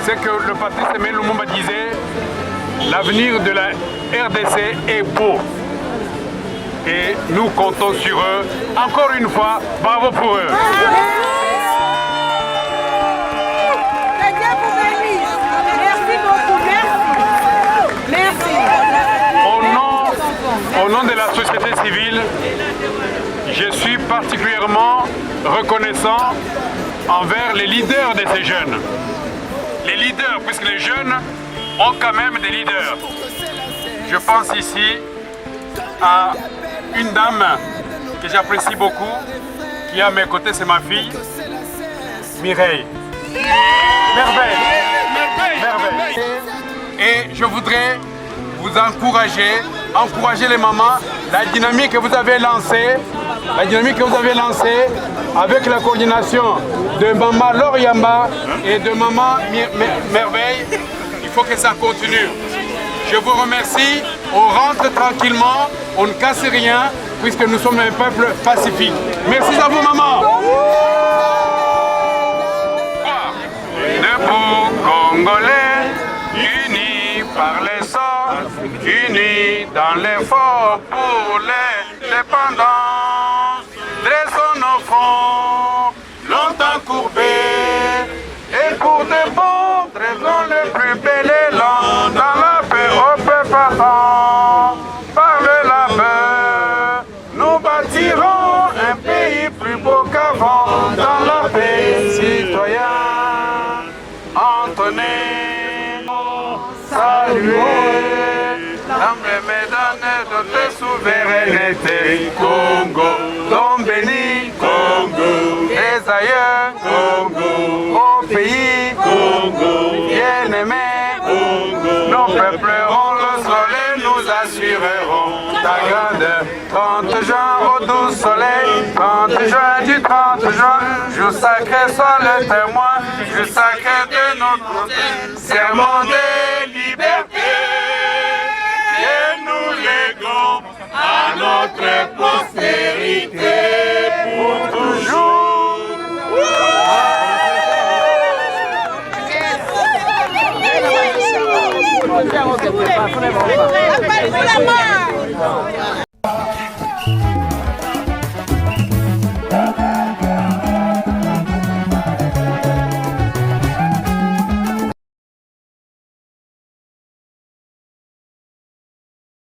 ce que le Patrice Aimé Lumumba disait, l'avenir de la RDC est beau. Et nous comptons sur eux. Encore une fois, bravo pour eux. Merci beaucoup. Merci. Au nom de la société civile, je suis particulièrement reconnaissant envers les leaders de ces jeunes. Les leaders, puisque les jeunes ont quand même des leaders. Je pense ici à une dame que j'apprécie beaucoup, qui est à mes côtés, c'est ma fille, Mireille. Merveille. Et je voudrais vous encourager les mamans, la dynamique que vous avez lancée, avec la coordination de maman Loriamba et de maman Merveille, il faut que ça continue. Je vous remercie, on rentre tranquillement, on ne casse rien, puisque nous sommes un peuple pacifique. Merci à vous, maman. Debout, Congolais, unis par les sorts, unis dans l'effort pour l'indépendance. Dressons nos fronts, longtemps courbés, et pour de bon, dressons le plus bel élan dans la paix au peuple partant. Par le labeur, nous bâtirons un pays plus beau qu'avant, dans la paix citoyenne. Entonner, saluer, l'âme mesdames de notre souveraineté. Congo, l'homme béni, Congo, les aïeux, Congo, au pays, Congo, bien-aimé, Congo, nos peuples ont le soleil, nous assurerons ta grandeur. 30 juin au doux soleil, 30 juin du 30 juin, jour sacré soit le témoin, jour sacré de notre serment de liberté, et nous léguons à notre postérité pour toujours. Très